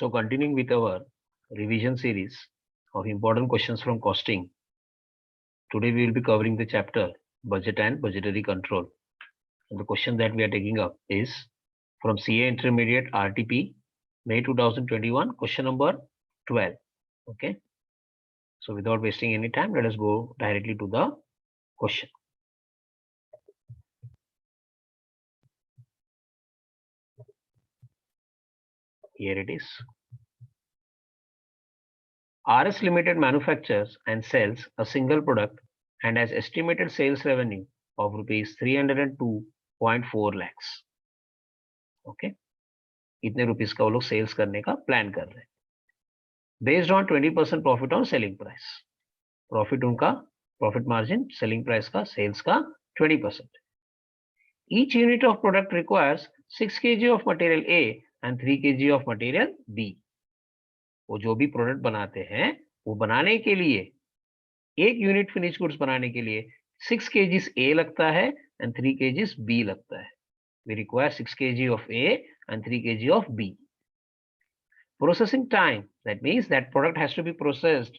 So continuing with our revision series of important questions from costing, today we will be covering the chapter budget and budgetary control. And the question that we are taking up is from CA Intermediate RTP, May 2021, question number 12. Okay. So without wasting any time, let us go directly to the question. Here it is. RS Limited manufactures and sells a single product and has estimated sales revenue of rupees 302.4 lakhs. Okay. इतने rupees का वो लोग sales करने का plan कर रहे हैं. Based on 20% profit on selling price. Profit उनका प्रॉफिट मार्जिन सेलिंग प्राइस का सेल्स का 20%. Each unit of product requires 6 kg of material A and 3 kg of material B. वो जो भी प्रोडक्ट बनाते हैं वो बनाने के लिए एक यूनिट फिनिश गुड्स बनाने के लिए 6 kgs A लगता है and 3 kgs B लगता है. We require 6 kg of A and 3 kg of B. Processing time, that means that product has to be processed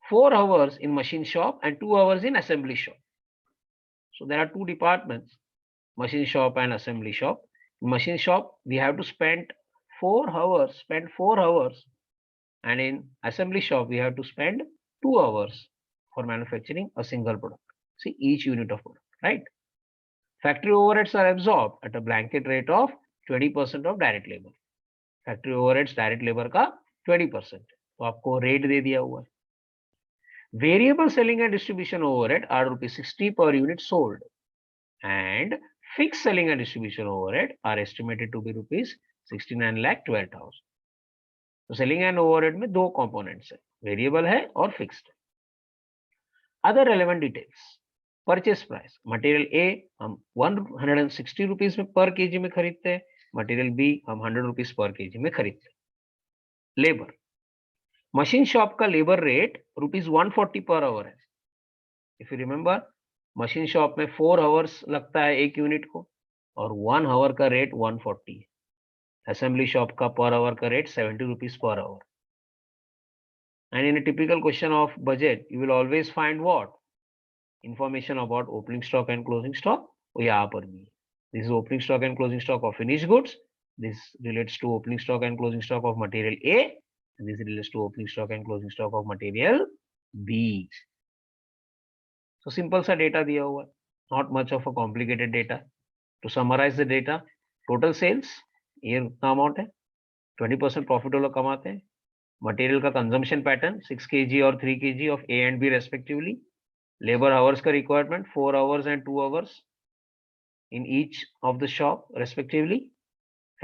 4 hours in machine shop and 2 hours in assembly shop. So there are two departments, machine shop and assembly shop. In machine shop, we have to spend 4 hours, and in assembly shop, we have to spend 2 hours for manufacturing a single product. See, each unit of product, right? Factory overheads are absorbed at a blanket rate of 20% of direct labor. Factory overheads direct labor का 20%. तो आपको rate दे दिया हुआ है. Variable selling and distribution overhead are rupees 60 per unit sold, and fixed selling and distribution overhead are estimated to be rupees 69,12,000. तो selling and overhead में दो components है, variable है और fixed. Other relevant details. Purchase price. Material A हम 160 rupees में per kg में खरीदते हैं. Material B हम 100 rupees per kg में खरीदते हैं. Labor. मशीन शॉप का लेबर रेट रुपीज 140 पर आवर है. If you remember, machine shop में 4 आवर्स लगता है एक यूनिट को और 1 आवर का रेट 140 है. असेंबली शॉप का पर आवर का rate 70 rupees per hour. And in a typical question of budget you will always find what information about opening stock and closing stock. वो यहाँ पर भी है. This is opening stock and closing stock of finish goods. This relates to opening stock and closing stock of material A. This relates to opening stock and closing stock of material B. So simple सा data दिया हुआ है, not much of a complicated data. To summarize the data, total sales ये उतना amount है, 20% profit वो लोग कमाते हैं. Material का consumption pattern 6 kg और 3 kg of A and B respectively. Labor hours का requirement 4 hours and 2 hours in each of the shop respectively.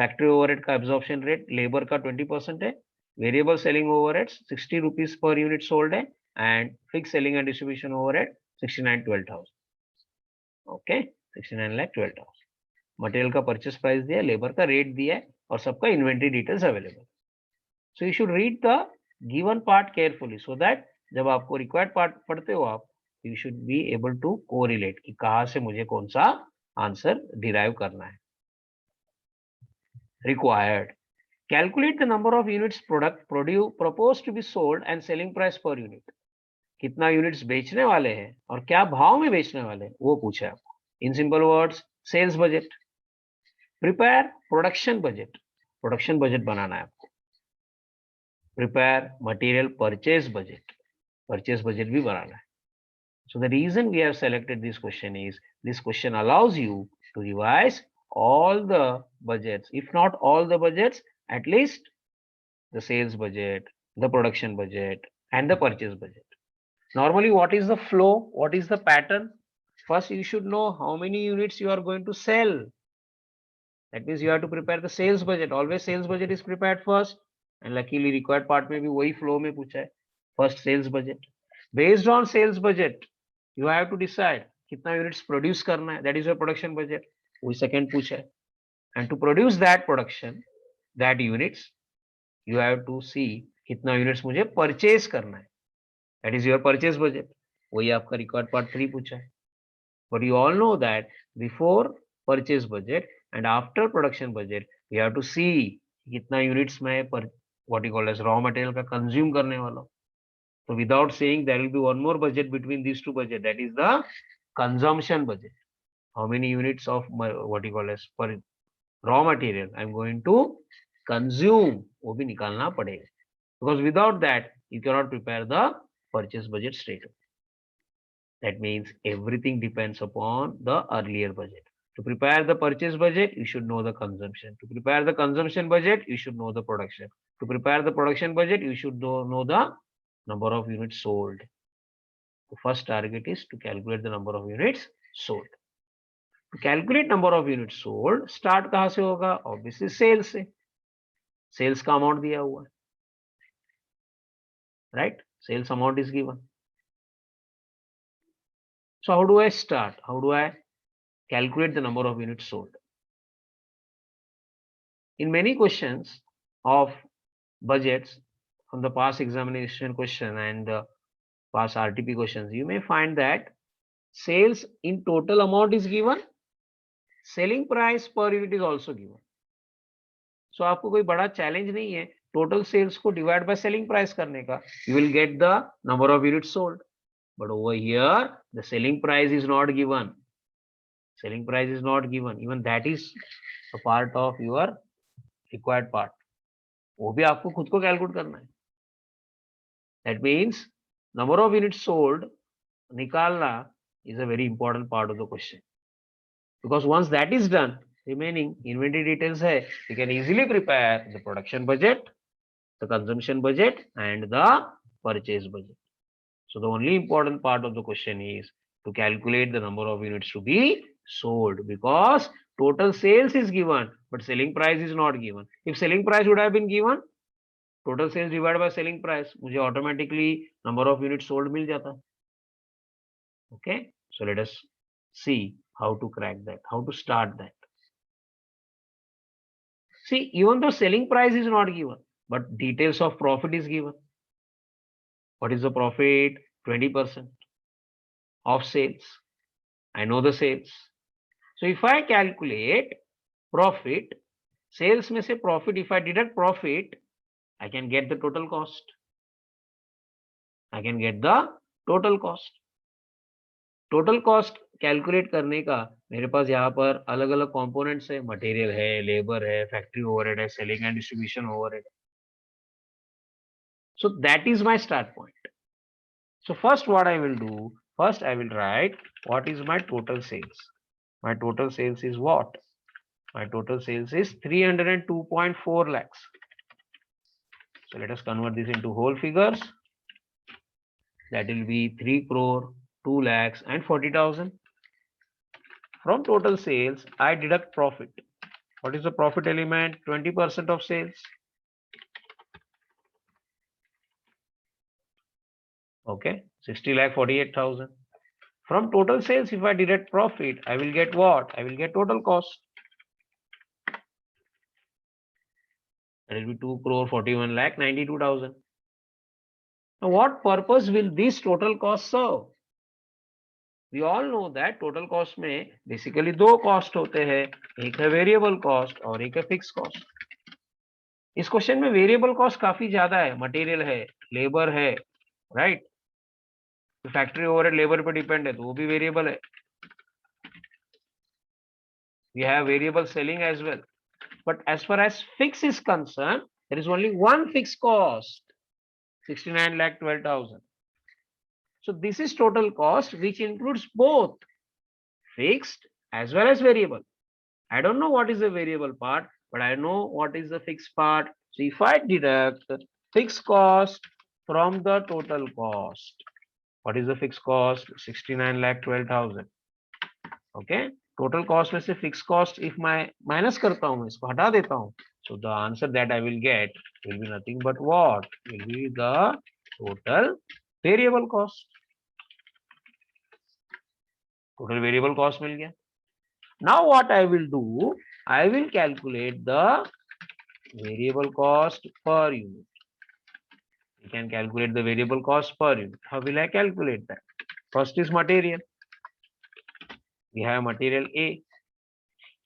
Factory overhead का absorption rate labor का 20% है. Variable selling overheads 60 rupees per unit sold है and fixed selling and distribution overhead 69,12,000. Okay, 69,12,000. Material का purchase price दिया, labour का rate दिया है और सबका inventory details available. So you should read the given part carefully so that जब आपको रिक्वायर्ड पार्ट पढ़ते हो आप, you should be able to correlate कि कहाँ से मुझे कौन सा आंसर डिराइव करना है. Required. Calculate the number of units product proposed to be sold and selling price per unit. कितना यूनिट्स बेचने वाले हैं और क्या भाव में बेचने वाले हैं वो पूछा है आपको. In simple words, sales budget. Prepare production budget. Production budget बनाना है आपको. Prepare material purchase budget. Purchase budget भी बनाना है. So the reason we have selected this question is this question allows you to revise all the budgets, if not all the budgets, at least the sales budget, the production budget, and the purchase budget. Normally, what is the flow? What is the pattern? First, you should know how many units you are going to sell. That means you have to prepare the sales budget. Always sales budget is prepared first. And luckily, required part में भी वही flow में पूछा है. First sales budget. Based on sales budget, you have to decide कितना units produce करना है. That is your production budget. वही second पूछा है. And to produce that production, that units, you have to see कितना units मुझे purchase करना है. That is your purchase budget. वही आपका required part 3 पूछा है. But you all know that before purchase budget and after production budget, we have to see कितना units में पर what you call as raw material का कंज्यूम करने वाला हूँ. So without saying, there will be one more budget between these two budget. That is the consumption budget. How many units of my, what you call as per raw material I'm going to consume? वो भी निकालना पड़ेगा. Because without that, you cannot prepare the purchase budget straight away. That means everything depends upon the earlier budget. To prepare the purchase budget, you should know the consumption. To prepare the consumption budget, you should know the production. To prepare the production budget, you should know the number of units sold. The first target is to calculate the number of units sold. To calculate number of units sold, start कहाँ से होगा? Obviously sales से. Sales का amount दिया हुआ है. Right? Sales amount is given. So how do I start? How do I calculate the number of units sold? In many questions of budgets from the past examination question and past RTP questions, you may find that sales in total amount is given, selling price per unit is also given. So आपको कोई बड़ा challenge नहीं है total sales को divide by selling price करने का. You will get the number of units sold. But over here, the selling price is not given. Selling price is not given. Even that is a part of your required part. वो भी आपको खुद को calculate करना है. That means number of units sold निकालना is a very important part of the question. Because once that is done, remaining inventory details hai, you can easily prepare the production budget, the consumption budget, and the purchase budget. So the only important part of the question is to calculate the number of units to be sold, because total sales is given, but selling price is not given. If selling price would have been given, total sales divided by selling price, मुझे automatically number of units sold मिल जाता. Okay, so let us see how to crack that, how to start that. See, even though selling price is not given, but details of profit is given. What is the profit? 20% of sales. I know the sales. So if I calculate profit, sales में से profit, if I deduct profit, I can get the total cost. I can get the total cost. Total cost calculate करने का मेरे पास यहाँ पर अलग अलग components है. मटेरियल है, लेबर है, फैक्ट्री ओवरहेड है, selling and distribution overhead. So that is my start point. So first what I will do, first I will write what is my total sales. My total sales is what? My total sales is 302.4 lakhs. So let us convert this into whole figures. That will be 3 crore 2 lakhs and 40,000. From total sales, I deduct profit. What is the profit element? 20% of sales. Okay, 60 lakh 48,000. From total sales, if I deduct profit, I will get what? I will get total cost. That will be 2 crore 41 lakh 92,000. Now, what purpose will this total cost serve? We all know that total cost में basically दो cost होते हैं, एक है variable cost और एक है fixed cost. इस क्वेश्चन में variable cost काफी ज्यादा है, मटेरियल है, लेबर है, राइट? फैक्ट्री ओवरहेड लेबर पे डिपेंड है तो वो भी वेरिएबल है. We have variable selling as well. But as far as fixed is concerned, there is only one fixed cost, 69 lakh 12,000. So this is total cost which includes both fixed as well as variable. I don't know what is the variable part, but I know what is the fixed part. So if I deduct fixed cost from the total cost, what is the fixed cost? 69 lakh 12,000. Okay, total cost में से fixed cost if मैं minus करता हूँ, इसको हटा देता हूँ, so the answer that I will get will be nothing but what? Will be the total variable cost. Total variable cost मिल गया. Now what I will do, I will calculate the variable cost per unit. You can calculate the variable cost per unit. How will I calculate that? First is material. We have material A.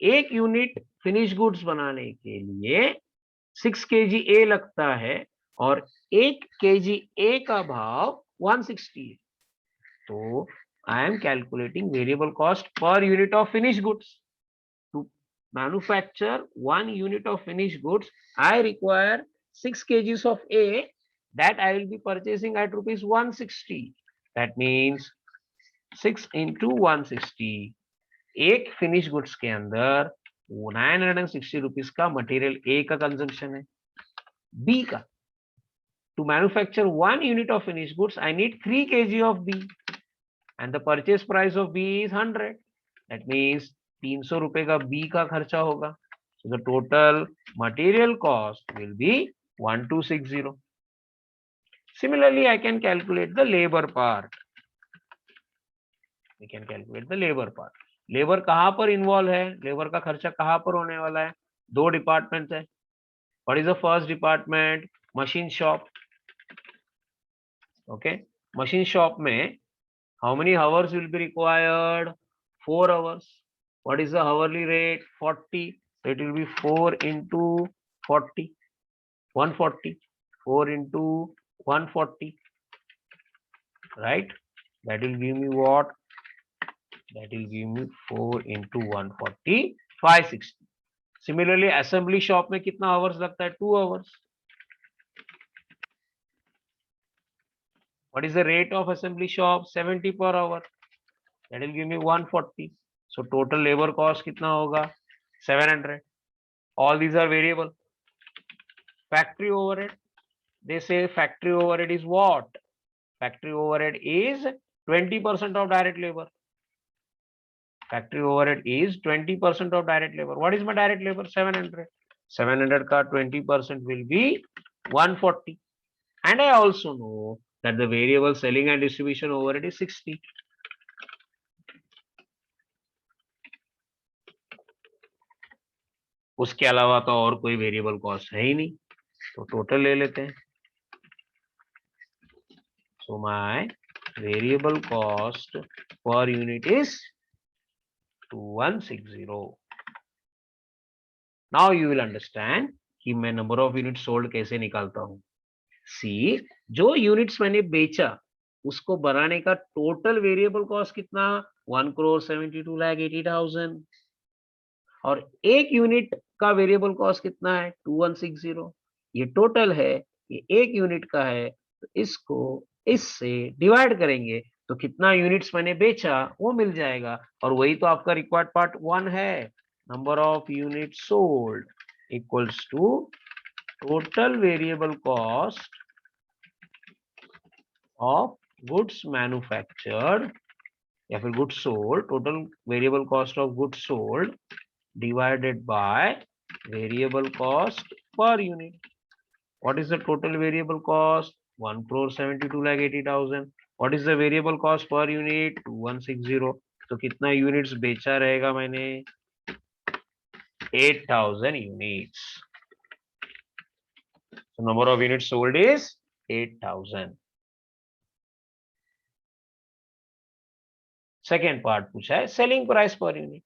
एक unit finish goods बनाने के लिए 6 kg A लगता है और 1 kg A का भाव 160 है, तो I am calculating variable cost per unit of finished goods. To manufacture 1 unit of finished goods, I require 6 kgs of A that I will be purchasing at rupees 160. That means 6 into 160. एक finish goods के अंदर 960 rupees का material A का consumption है. B का, to manufacture 1 unit of finished goods, I need 3 kg of B and the purchase price of B is 100. That means 300 रुपए का B का खर्चा होगा. So the total material cost will be 1260. Similarly, I can calculate the labor part. We can calculate the labor part. Labour कहां पर involve है, labour का खर्चा कहां पर होने वाला है? दो डिपार्टमेंट है. What is the first department? Machine shop. Okay, machine shop में how many hours will be required? 4 hours. What is the hourly rate? 40. So it will be 4 into 40, 140. 4 into 140, right? That will give me what? That will give me 4 into 140, 560. Similarly, assembly shop में कितना hours लगता है? 2 hours. What is the rate of assembly shop? 70 per hour. That will give me 140. So total labor cost कितना होगा? 700. All these are variable. Factory overhead. They say factory overhead is what? Factory overhead is 20% of direct labor. Factory overhead is 20% of direct labor. What is my direct labor? 700. 700 का 20% will be 140. And I also know that the variable selling and distribution overhead is 60. उसके अलावा तो और कोई variable cost है ही नहीं, तो total ले लेते हैं. So my variable cost per unit is 2160. Now you will understand कि मैं नंबर ऑफ यूनिट सोल्ड कैसे निकालता हूं. सी, जो यूनिट्स मैंने बेचा उसको बनाने का टोटल वेरिएबल कॉस्ट कितना? 1,72,80,000. और एक यूनिट का वेरिएबल कॉस्ट कितना है? 2160. ये टोटल है, ये एक यूनिट का है, तो इसको इससे डिवाइड करेंगे तो कितना यूनिट्स मैंने बेचा वो मिल जाएगा. और वही तो आपका रिक्वायर्ड पार्ट 1 है. Number of unit sold equals to total variable cost of goods manufactured या फिर goods sold, total variable cost of goods sold divided by variable cost per unit. What is the total variable cost? 1,72,80,000. What is the variable cost per unit? 2160. तो कितना units बेचा रहेगा मैंने? 8,000 units. So number of units sold is 8,000. Second part पूछा है selling price per unit.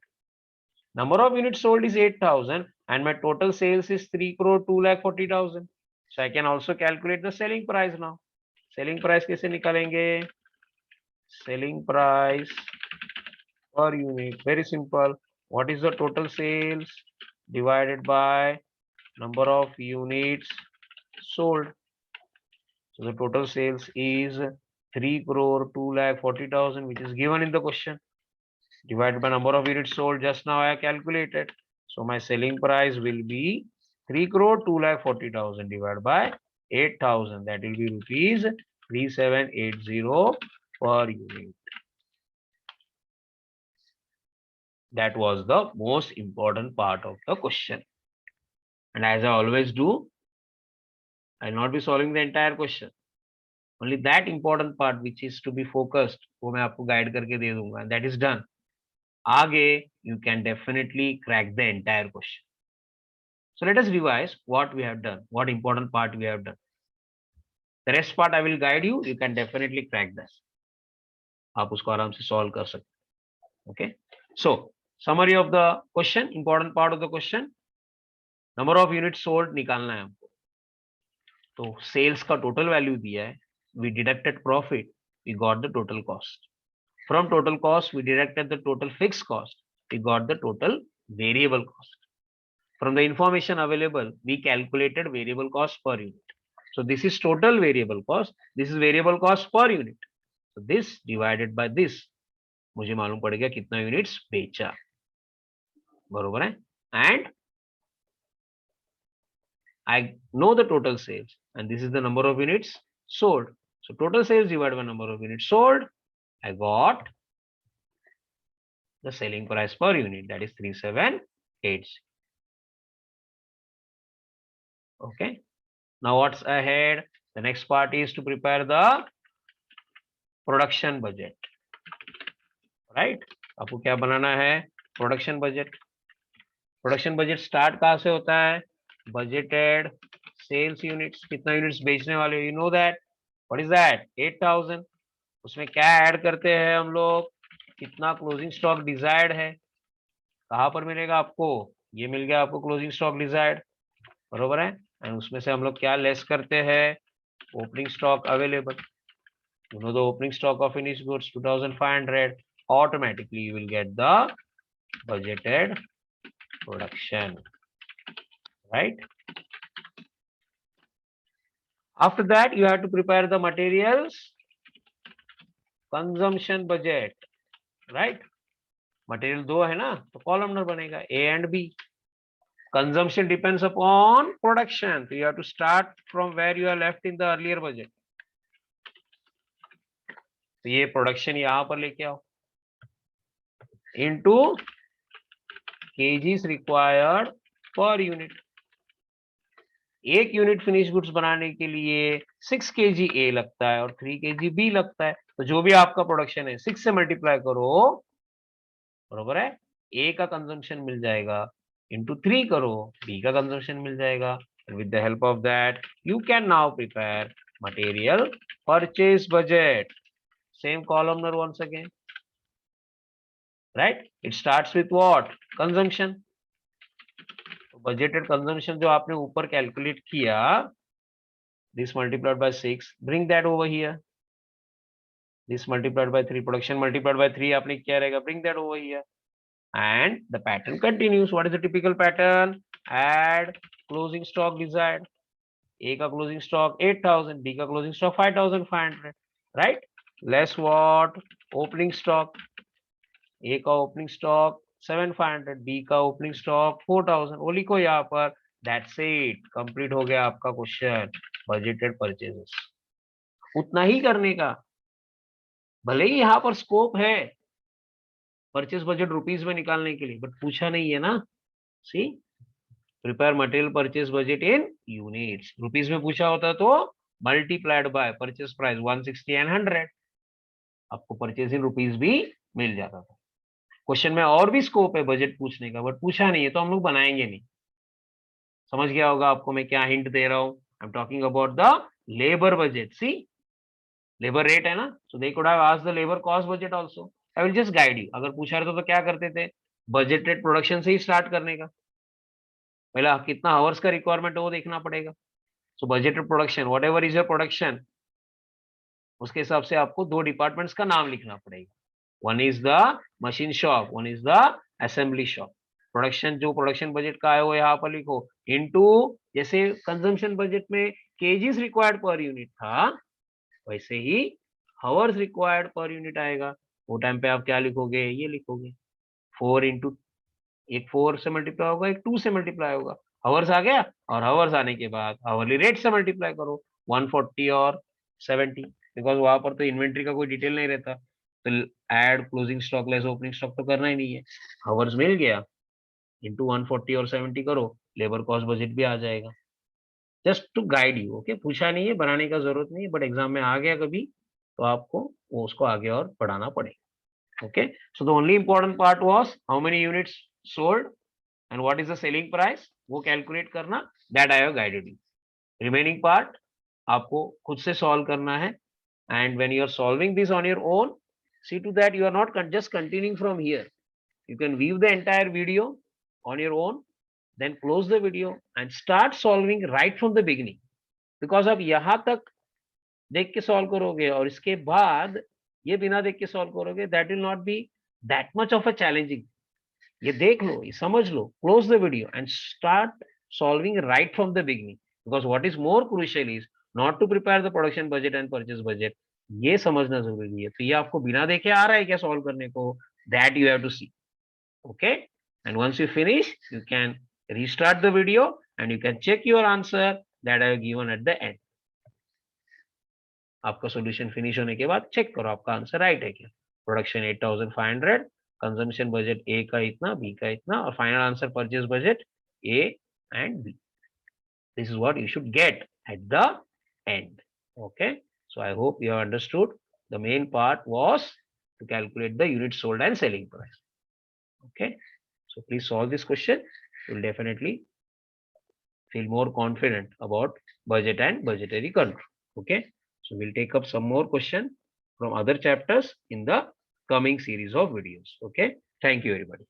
Number of units sold is 8,000 and my total sales is 3,02,40,000. So I can also calculate the selling price now. Selling price कैसे निकालेंगे? Selling price per unit, very simple. What is the total sales divided by number of units sold? So the total sales is 3,02,40,000, which is given in the question. Divided by number of units sold, just now I calculated. So my selling price will be 3,02,40,000 divided by 8,000. That will be rupees 3,780 per unit. That was the most important part of the question. And as I always do, I will not be solving the entire question. Only that important part which is to be focused, वो मैं आपको guide करके दे दूंगा. And that is done. आगे you can definitely crack the entire question. So let us revise what we have done, what important part we have done. The rest part I will guide you. You can definitely crack this. आप उसको आराम से solve कर सकते. Okay. So summary of the question, important part of the question. Number of unit sold निकालना है हमको। तो सेल्स का टोटल वैल्यू दिया है, we deducted profit, we got the total cost. From total cost we deducted the total fix cost, we got the total variable cost. From the information available, we calculated variable cost per unit. So this is total variable cost. This is variable cost per unit. So this divided by this, मुझे मालूम पड़ेगा कितना units बेचा, बरोबर है। And I know the total sales, and this is the number of units sold. So total sales divided by number of units sold, I got the selling price per unit, that is 3780. Okay. Now what's ahead? The next part is to prepare the production budget, right. आपको क्या बनाना है? Production budget. Production budget start कहां से होता है? Budgeted sales units, कितना units बेचने वाले, you know that, what is that, 8000। उसमें क्या ऐड करते हैं हम लोग? कितना क्लोजिंग स्टॉक डिजायर्ड है, कहां पर मिलेगा आपको? ये मिल गया आपको क्लोजिंग स्टॉक डिजायर्ड, बरोबर है। एंड उसमें से हम लोग क्या लेस करते हैं? Opening stock available. You know the opening stock of finished goods 2500, automatically you will get the budgeted production, right? After that you have to prepare the materials consumption budget, right? Material दो है ना, तो columnar बनेगा A and B. Consumption depends upon production, so you have to start from where you are left in the earlier budget. तो ये production यहां पर लेके आओ, into kgs required per unit। एक यूनिट फिनिश गुड्स बनाने के लिए 6 kg A लगता है और 3 kg B लगता है। तो जो भी आपका प्रोडक्शन है 6 से मल्टीप्लाई करो, बरोबर है, A का कंजम्पशन मिल जाएगा, इंटू 3 करो, B का कंजम्पशन मिल जाएगा। With the help of that you can now prepare material purchase budget. Same columnar once again, right. It starts with what? Consumption. Budgeted consumption जो आपने ऊपर कैलकुलेट किया, this multiplied by 6, bring that over here, this multiplied by 3, production multiplied by 3 आपने क्या रहेगा? Bring that over here, and the pattern continues. What is the typical pattern? Add closing stock desired. A का closing stock 8000, B का closing stock 5500, right? Less what? Opening stock. A का opening stock 7500, B का opening stock 4000। वो लिखो यहाँ पर, that's it, complete हो गया आपका क्वेश्चन, बजटेड परचेजेस। उतना ही करने का, भले ही यहाँ पर स्कोप है परचेज बजट रुपीस में निकालने के लिए, बट पूछा नहीं है ना। See, prepare material purchase budget in units. Rupees में पूछा होता तो multiplied by purchase price 160 and 100, आपको परचेज इन रुपीस भी मिल जाता था। क्वेश्चन में और भी स्कोप है बजट पूछने का, बट पूछा नहीं है तो हम लोग बनाएंगे नहीं। समझ गया होगा आपको मैं क्या हिंट दे रहा हूं? I am talking about the labour budget. See, labour rate है ना, so they could have asked the labour cost budget also. I will just guide you. अगर पूछा रहता तो क्या करते थे? बजटेड प्रोडक्शन से ही स्टार्ट करने का, पहला कितना आवर्स का रिक्वायरमेंट है वो देखना पड़ेगा। So budgeted production, whatever is your production, उसके हिसाब से आपको दो डिपार्टमेंट्स का नाम लिखना पड़ेगा। One is the machine shop, one is the assembly shop. Production जो प्रोडक्शन बजट का है वो यहाँ पर लिखो, इनटू, जैसे कंजम्पशन बजट में केजीज रिक्वायर्ड पर यूनिट था, वैसे ही हावर्स रिक्वायर्ड पर यूनिट आएगा। वो टाइम पे आप क्या लिखोगे? ये लिखोगे 4 इंटू, एक 4 से मल्टीप्लाई होगा, एक 2 से मल्टीप्लाई होगा, हावर्स आ गया, और हावर्स आने के बाद हावरली रेट से मल्टीप्लाई करो 140 और 70, बिकॉज वहां पर तो इन्वेंट्री का कोई डिटेल नहीं रहता, तो add closing stock less opening stock तो करना ही नहीं है। हावर्स मिल गया, इंटू 140 और 70 करो, लेबर कॉस्ट बजट भी आ जाएगा। Just to guide you, okay. पूछा नहीं है, बनाने का जरूरत नहीं है, बट एग्जाम में आ गया कभी तो आपको वो उसको आगे और पढ़ाना पड़ेगा। Okay, so the only important part was how many units sold and what is the selling price, वो कैलकुलेट करना, that I have guided you. Remaining part आपको खुद से सॉल्व करना है, and when you are solving this on your own, see to that you are not just continuing from here, you can view the entire video on your own then close the video and start solving right from the beginning. Because आप यहाँ तक देख के solve करोगे और इसके बाद ये बिना देख के सॉल्व करोगे, that will not be that much of a challenging. ये देख लो, ये समझ लो, close the video and start solving right from the beginning. Because what is more crucial is not to prepare the production budget and purchase budget. ये समझना जरूरी है. तो ये आपको बिना देखे आ रहा है क्या सॉल्व करने को? That you have to see. Okay? And once you finish, you can restart the video and you can check your answer that I have given at the end. आपका सॉल्यूशन फिनिश होने के बाद check करो आपका answer right है क्या. Production 8500, consumption budget ए का इतना, बी का इतना, और final answer purchase budget A and B. This is what you should get at the end. Okay, so I hope you have understood. The main part was to calculate the unit sold and selling price. Okay, so please solve this question. You will definitely feel more confident about budget and budgetary control. Okay, so we'll take up some more questions from other chapters in the coming series of videos. Okay, thank you everybody.